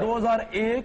2001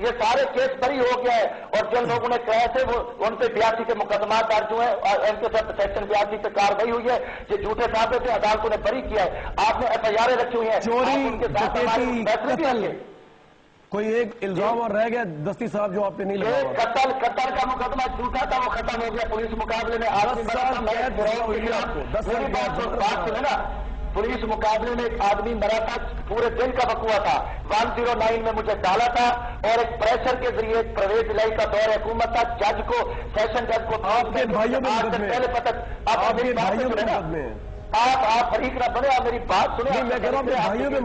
یہ سارے کیس بری ہو گیا ہے، اور جن لوگوں نے کہے تھے وہ ان پہ 82 کے مقدمات درج ہوئے ہیں، اور ان کے ساتھ سیکشن 82 پہ کارروائی ہوئی ہے، یہ جھوٹے ثابت تھے، عدالتوں نے بری کیا ہے۔ آپ نے ایف آئی آر رکھی ہوئی ہیں، چوری قتل کوئی ایک الزام اور رہ گیا دستی صاحب جو آپ نے نہیں لگا؟ قتل کا مقدمہ جھوٹا تھا، وہ ختم ہو گیا پولیس مقابلے میں۔ پولیس مقابلے میں ایک آدمی مرا تھا، پورے دن کا وقوع تھا، 109 میں مجھے ڈالا تھا، اور ایک پریشر کے ذریعے ایک پرویز الہی کا دور حکومت تھا، جج کو سیشن جج کو آپ کے بھائیوں میں پہلے پتہ آپ فریق نہ بنے، آپ میری بات سنیں۔ میں کہہ رہا ہوں بھائیوں میں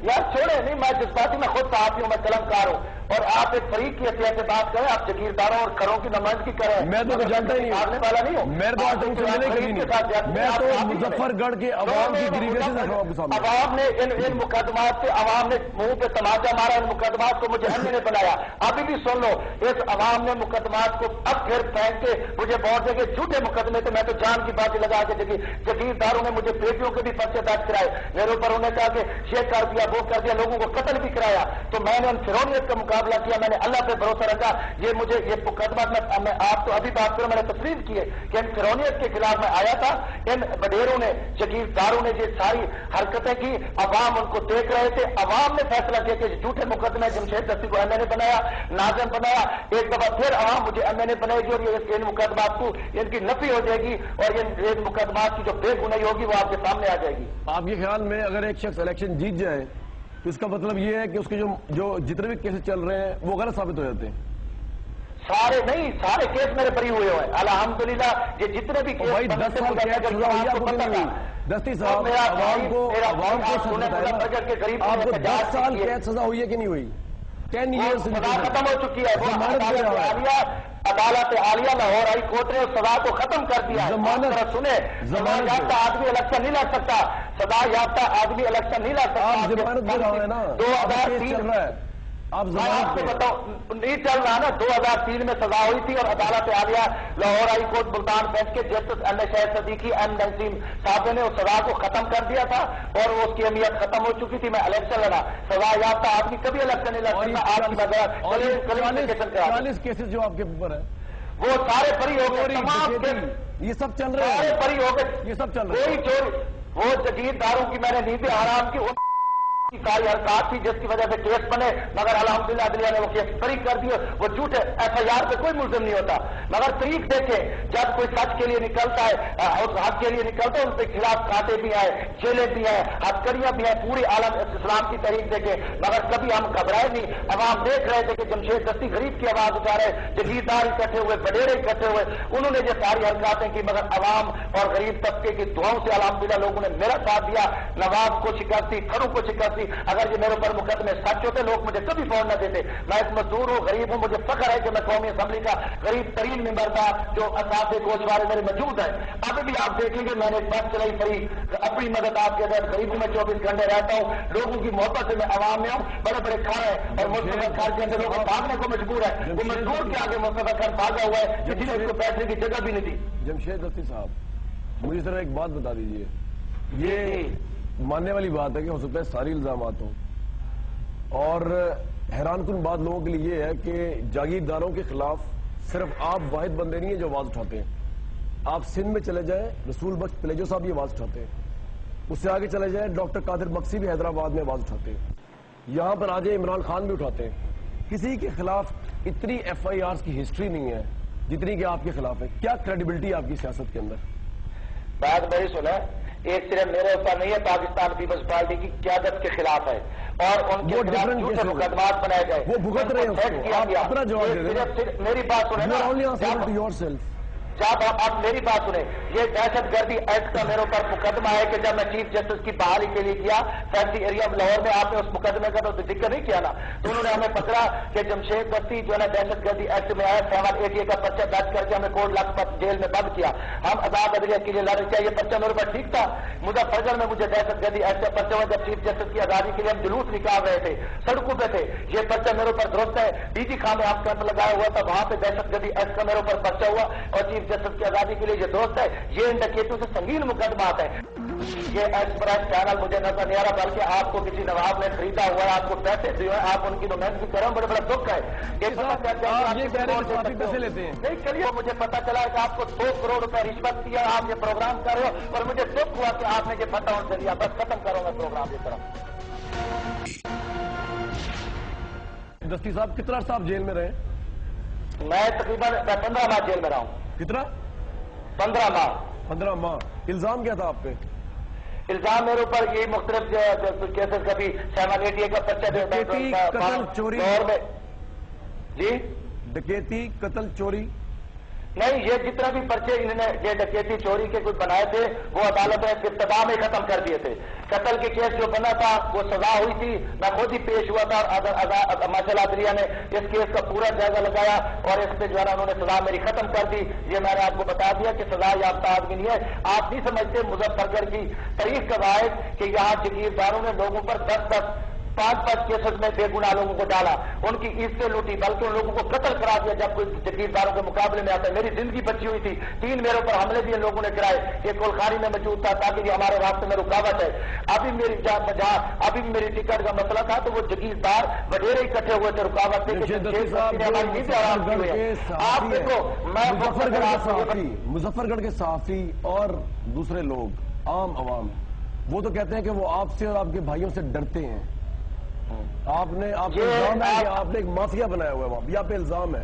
یار چھوڑے نہیں، میں جذباتی میں خود صحافی ہوں، میں قلم کار ہوں، اور آپ ایک فریق کی حیثیت سے بات کریں، آپ جگیرداروں اور کھڑوں کی نمائندگی کریں۔ میں تو جانتا ہی نہیں مارنے والا نہیں ہوں، میں تو مظفر گڑھ کے عوام کی گریویشن رکھا ہوں آپ کے سامنے۔ عوام نے ان مقدمات سے، عوام نے منہ پہ تماچا مارا، ان مقدمات کو مجھے ایم نے بنایا۔ ابھی بھی سن لو، اس عوام نے مقدمات کو اب پھر پھینک کے مجھے بہت جگہ جھوٹے مقدمے تھے، میں تو جان کی باتیں لگا کے جگیرداروں نے مجھے بیٹیوں کے بھی پرچے درج کرائے، میرے اوپر انہوں نے کہا کہ یہ کر دیا وہ کر دیا، لوگوں کو قتل بھی کرایا، تو میں نے ان فرونیت کا مقابلہ کیا، میں نے اللہ پہ بھروسہ رکھا۔ یہ مجھے یہ مقدمہ میں آپ تو ابھی بات کروں، میں نے تسلیم کی ہے کہ ان فرونیت کے خلاف میں آیا تھا، ان وڈیروں نے جگیرداروں نے یہ ساری حرکتیں کی، عوام ان کو دیکھ رہے تھے، عوام نے فیصلہ کیا کہ جھوٹے مقدمے جمشید دستی کو ایم نے بنایا، ناظم بنایا، ایک دفعہ پھر عوام مجھے ایم نے بنائے گی، اور یہ ان مقدمات کو ان کی نفی ہو جائے گی، اور ان مقدمات کی جو بے گناہی ہوگی وہ آپ کے سامنے آ جائے گی۔ آپ کے خیال میں اگر ایک شخص الیکشن جیت جائے تو اس کا مطلب یہ ہے کہ اس کے جو جتنے بھی کیسز چل رہے ہیں وہ غلط ثابت ہو جاتے ہیں؟ سارے نہیں، سارے کیس میرے بری ہوئے ہیں الحمدللہ، یہ جتنے بھی کیس 10 سال دستی صاحب عوام کو آپ کو 10 سال قید سزا ہوئی ہے کہ نہیں ہوئی؟ 10 ایئرس سزا ختم ہو چکی ہے، عدالت عالیہ لاہور ہائی کورٹ نے اس سزا کو ختم کر دیا ہے۔ سنیں، سزا یافتہ آدمی الیکشن نہیں لڑ سکتا، سزا یافتہ آدمی الیکشن نہیں لڑ سکتا۔ ضمانت دے رہا ہے نا، 2003 چل رہا ہے، آپ آپ کو بتاؤ نہیں چل رہا نا، 2003 میں سزا ہوئی تھی، اور عدالت عالیہ Lahore high court Multan bench کے justice M A Shahid Siddiqui, M Naseem صاحب نے اس سزا کو ختم کر دیا تھا، اور اس کی اہمیت ختم ہو چکی تھی، میں الیکشن لڑا۔ سزا یافتہ آدمی کبھی الیکشن نہیں لڑ سکتا۔ آپ کی وجہ 40 کیسز جو آپ کے اوپر ہے وہ سارے بری ہو گئے، یہ سب چل رہے ہیں، سارے بری ہو گئے، یہ سب چل رہے ہیں۔ کوئی چور وہ جگیرداروں کی میں نے نیندیں حرام کی ساری حرکات تھی جس کی وجہ سے کیس بنے، مگر الحمدللہ عدلیہ نے وہ کیس فری کر دیے، وہ جھوٹے ایف آئی آر پہ کوئی ملزم نہیں ہوتا۔ مگر طریق دیکھیں، جب کوئی سچ کے لیے نکلتا ہے، اس حق کے لیے نکلتا ہے، ان کے خلاف کانٹے بھی آئے، جیلیں بھی ہیں، ہتھکڑیاں بھی ہیں، پوری عالم اسلام کی تحریک دیکھیں، مگر کبھی ہم گھبرائے نہیں۔ عوام دیکھ رہے تھے کہ جمشید دستی غریب کی آواز اٹھا رہے، جگیردار اکٹھے ہوئے، وڈیرے اکٹھے ہوئے، انہوں نے یہ ساری حرکاتیں کی، مگر عوام اور غریب طبقے کی دعاؤں سے الحمدللہ لوگوں نے میرا ساتھ دیا، نواب کو شکست دی، کھڑوں کو شکست دی۔ اگر یہ میرے اوپر مقدمے سچ ہوتے لوگ مجھے کبھی فون نہ دیتے۔ میں ایک مزدور ہوں، غریب ہوں، مجھے فخر ہے کہ میں قومی اسمبلی کا غریب ترین ممبر تھا، جو اساتذہ گوشوارے میرے موجود ہیں۔ ابھی بھی آپ دیکھیں گے میں نے بس چلائی فری، اپنی مدد آپ کے اندر، غریب ہوں میں 24 گھنٹے رہتا ہوں، لوگوں کی محبت سے میں عوام میں ہوں، بڑے بڑے کھڑے ہیں، اور مصطفیٰ خان کے اندر لوگ بھاگنے کو مجبور ہے، وہ مزدور کے آگے مصطفیٰ خان بھاگا ہوا ہے، کسی نے اس کو بیٹھنے کی جگہ بھی نہیں دی۔ جمشید دستی صاحب مجھے ذرا ایک بات بتا دیجئے، یہ ماننے والی بات ہے کہ ہو سکتا ہے ساری الزامات ہوں، اور حیران کن بات لوگوں کے لیے یہ ہے کہ جاگیرداروں کے خلاف صرف آپ واحد بندے نہیں ہیں جو آواز اٹھاتے ہیں۔ آپ سندھ میں چلے جائیں، رسول بخش پلیجو صاحب یہ آواز اٹھاتے ہیں، اس سے آگے چلے جائیں ڈاکٹر قادر مکسی بھی حیدرآباد میں آواز اٹھاتے ہیں، یہاں پر آ جائیں عمران خان بھی اٹھاتے ہیں۔ کسی کے خلاف اتنی ایف آئی آرز کی ہسٹری نہیں ہے جتنی کہ آپ کے خلاف ہے۔ کیا کریڈیبلٹی آپ کی سیاست کے اندر؟ بات میری سنا، ایک صرف میرے اوپر نہیں ہے، پاکستان پیپلز پارٹی کی قیادت کے خلاف ہے، اور ان کے خلاف جھوٹے مقدمات بنائے گئے، وہ بھگت رہے ہیں، اپنا جواب دے دیں۔ میری بات سنیں نا، جب آپ میری بات سنیں، یہ دہشت گردی ایکٹ کا میرے اوپر مقدمہ ہے کہ جب میں چیف جسٹس کی بحالی کے لیے کیا فیکٹری ایریا لاہور میں، آپ نے اس مقدمے کا تو ذکر نہیں کیا نا، تو انہوں نے ہمیں پکڑا کہ جمشید دستی جو ہے نا دہشت گردی ایکٹ میں آیا، 788 کا پرچہ درج کر کے ہمیں کوٹ لاکھپت جیل میں بند کیا، ہم آزاد عدلیہ کے لیے لڑے، کیا یہ پرچہ میرے اوپر ٹھیک تھا؟ مظفر میں مجھے دہشت گردی ایکٹ کا پرچہ ہوا جب چیف جسٹس کی آزادی کے لیے ہم جلوس نکال رہے تھے، سڑکوں پہ تھے، یہ پرچہ میرے اوپر درست ہے۔ ڈی جی خان میں آپ کیمپ لگایا ہوا تھا، وہاں پہ دہشت گردی ایکٹ کا میرے اوپر پرچہ ہوا، اور چیف جسٹس کی آزادی کے لیے یہ درست ہے۔ یہ ان ڈکیتوں سے سنگین مقدمات ہیں۔ یہ ایکسپریس چینل مجھے نظر نہیں آ رہا، بلکہ آپ کو کسی نواب نے خریدا ہوا ہے، آپ کو پیسے دیے ہیں، آپ ان کی نمائندگی کر رہے ہیں، بڑے بڑا دکھ ہے۔ پیسے لیتے ہیں؟ نہیں چلیے، مجھے پتا چلا ہے کہ آپ کو 2 کروڑ روپے رشوت دیا، آپ یہ پروگرام کر رہے ہو، اور مجھے دکھ ہوا کہ آپ نے یہ پتہ ان سے لیا۔ بس ختم کروں میں پروگرام کی طرف۔ دستی صاحب کتنا عرصہ آپ جیل میں رہے؟ میں تقریباً 15 ماہ جیل میں رہا ہوں۔ کتنا؟ 15 ماہ۔ 15 ماہ۔ الزام کیا تھا آپ پہ؟ الزام میرے اوپر یہ مختلف کیسز، کبھی 788 کا پرچہ ڈکیتی، قتل، چوری میں جی ڈکیتی، قتل، چوری؟ نہیں، یہ جتنا بھی پرچے انہوں نے یہ ڈکیتی چوری کے کچھ بنائے تھے وہ عدالت نے ابتدا میں ختم کر دیے تھے۔ قتل کے کیس جو بنا تھا وہ سزا ہوئی تھی، میں خود ہی پیش ہوا تھا، ماشاء اللہ عدلیہ نے اس کیس کا پورا جائزہ لگایا اور اس پہ جو ہے نا انہوں نے سزا میری ختم کر دی۔ یہ میں نے آپ کو بتا دیا کہ سزا یافتہ آدمی نہیں ہے۔ آپ نہیں سمجھتے مظفر گڑھ کی تاریخ کا واحد کہ یہاں جگیرداروں نے لوگوں پر 10 5 کیسز میں بے گناہ لوگوں کو ڈالا، ان کی عزتیں لوٹی، بلکہ ان لوگوں کو قتل کرا دیا جب کوئی جگیرداروں کے مقابلے میں آتا ہے۔ میری زندگی بچی ہوئی تھی، 3 میرے اوپر حملے بھی ان لوگوں نے کرائے، یہ کولخانی میں موجود تھا تاکہ یہ ہمارے راستے میں رکاوٹ ہے۔ ابھی میری جہاں ابھی میری ٹکٹ کا مسئلہ تھا تو وہ جگیردار وڈیرے اکٹھے ہوئے تھے رکاوٹ سے۔ آپ دیکھو، میں مظفر گڑھ کے صحافی اور دوسرے لوگ عام عوام وہ تو کہتے ہیں کہ وہ آپ سے اور آپ کے بھائیوں سے ڈرتے ہیں۔ آپ نے الزام ہے کہ آپ نے ایک مافیا بنایا ہوا ہے وہاں، یہ آپ پہ الزام ہے۔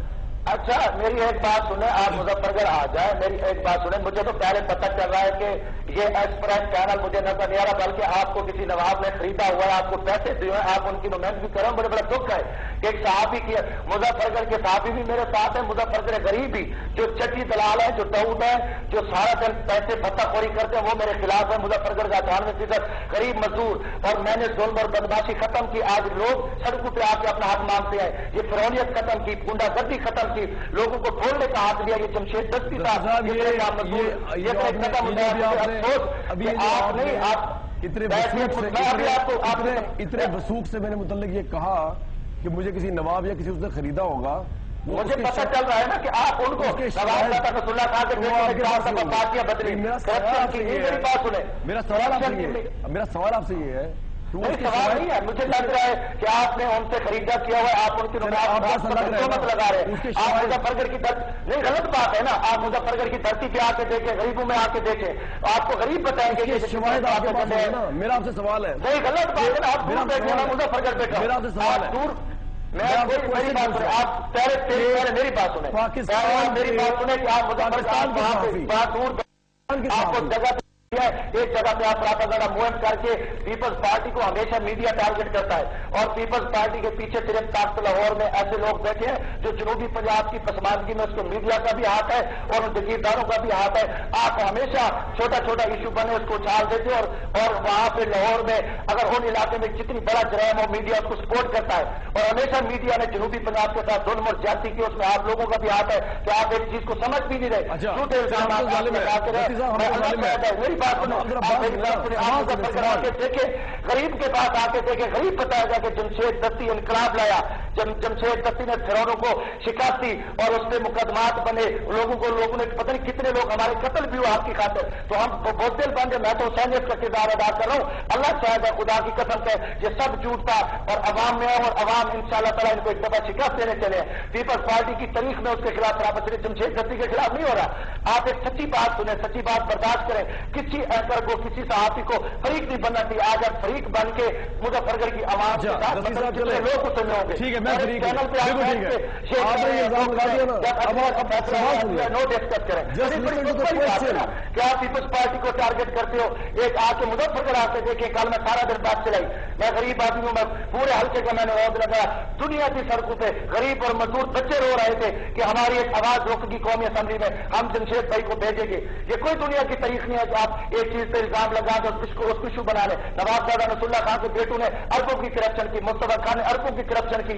اچھا میری ایک بات سنیں، آپ مظفر گڑھ آ جائیں، میری ایک بات سنیں۔ مجھے تو پہلے پتہ چل رہا ہے کہ یہ ایکسپریس چینل مجھے نظر نہیں آ رہا، بلکہ آپ کو کسی نواب نے خریدا ہوا ہے، آپ کو پیسے دیے ہیں، آپ ان کی نمائندگی کر رہے ہیں، بڑے بڑا دکھ ہے۔ ایک صحافی کی مظفر گڑھ کے صحافی بھی میرے ساتھ ہیں، مظفر گڑھ غریب بھی جو چٹی دلال ہے، جو ٹاؤٹ ہے، جو سارا دن پیسے بتہ خوری کرتے ہیں، وہ میرے خلاف ہے۔ مظفر گڑھ کا 98% غریب مزدور، اور میں نے ظلم اور بدماشی ختم کی۔ آج لوگ سڑکوں پہ آ کے اپنا حق مانگتے ہیں، یہ فرونیت ختم کی، گنڈا گردی ختم کی، لوگوں کو کھولنے کا ہاتھ دیا۔ یہ جمشید دستی صاحب اتنے وثوق سے میں نے متعلق یہ کہا کہ مجھے کسی نواب یا کسی اس نے خریدا ہوگا، مجھے پتہ چل رہا ہے نا کہ آپ ان کو نواب رسول اللہ خان کے پارٹیاں بدلی۔ میرا سوال آپ سے یہ ہے، سوال نہیں ہے، مجھے لگ رہا ہے کہ آپ نے ان سے خریدا کیا ہوا ہے، آپ ان کی مت لگا رہے ہیں۔ آپ مظفر گڑھ کی نہیں، غلط بات ہے نا، آپ مظفر گڑھ کی دھرتی پہ آ کے دیکھیں، غریبوں میں آ کے دیکھیں، آپ کو غریب بتائیں گے کہ میرا آپ سے سوال ہے۔ نہیں غلط بات ہے نا، آپ دور بیٹھے نا، مظفر گڑھ بیٹھا، میرا آپ سے سوال ہے، دور میری بات سنیں، آپ پہلے میری بات سنیں، میری بات سنیں کہ آپ مظفر دور آپ کو جگہ ایک جگہ پہ آپ پراپاگنڈا موومنٹ کر کے پیپلز پارٹی کو ہمیشہ میڈیا ٹارگٹ کرتا ہے، اور پیپلز پارٹی کے پیچھے صرف طاقت لاہور میں ایسے لوگ بیٹھے ہیں جو جنوبی پنجاب کی پسماندگی میں اس کو میڈیا کا بھی ہاتھ ہے اور ان جگیرداروں کا بھی ہاتھ ہے۔ آپ ہمیشہ چھوٹا چھوٹا ایشو بنے اس کو اچھال دیتے اور وہاں پہ لاہور میں اگر ان علاقے میں جتنی بڑا جرائم ہو میڈیا اس کو سپورٹ کرتا ہے، اور ہمیشہ میڈیا نے جنوبی پنجاب کے ساتھ ظلم اور زیادتی کی، اس میں آپ لوگوں کا بھی ہاتھ ہے کہ آپ ایک چیز کو سمجھ بھی نہیں رہے، جھوٹے الزامات۔ میری بات سنو، دیکھے غریب کے پاس آ کے دیکھے، غریب بتایا گا کہ جمشید دستی انقلاب لایا، جمشید دستی نے فرعونوں کو شکست دی اور اس پہ مقدمات بنے، لوگوں نے پتہ نہیں کتنے لوگ ہمارے قتل بھی ہوا آپ کی خاطر، تو ہم بہت دل بن گئے۔ میں تو حسینیت کا کردار ادا کر رہا ہوں، اللہ شاید ہے، خدا کی قسم ہے، یہ سب جھوٹ تھا اور عوام میں اور عوام ان شاء اللہ تعالیٰ ان کو ایک دفعہ شکست دینے چلے ہیں۔ پیپلز پارٹی کی تاریخ میں اس کے خلاف رابطہ صرف جمشید دستی کے خلاف نہیں ہو رہا۔ آپ ایک سچی بات سنیں، سچی بات برداشت کریں، کسی اینکر کو کسی صحافی کو فریق نہیں بننا چاہیے۔ آج آپ فریق بن کے مظفر گڑھ کی عوام کے ساتھ لوگ کو سننے ہوں گے، چینل پہ نو ڈسکس کریں کہ آپ پیپلز پارٹی کو ٹارگٹ کرتے ہو۔ ایک آ کے مظفر گڑھ آ کے دیکھیں، کل میں سارا دن بات چلائی، میں غریب آدمی ہوں، میں پورے حلقے کا میں نے عہد لگایا، دنیا کی سڑکوں پہ غریب اور مزدور بچے رو رہے تھے کہ ہماری ایک آواز روک گی قومی اسمبلی میں، ہم جمشید بھائی کو بھیجیں گے۔ یہ کوئی دنیا کی تاریخ نہیں ہے کہ آپ ایک چیز پہ الزام لگا دو اس کو ایشو بنا لیں۔ نواب رسول اللہ خان کے بیٹوں نے اربوں کی کرپشن کی، مصطفیٰ خان نے اربوں کی کرپشن کی،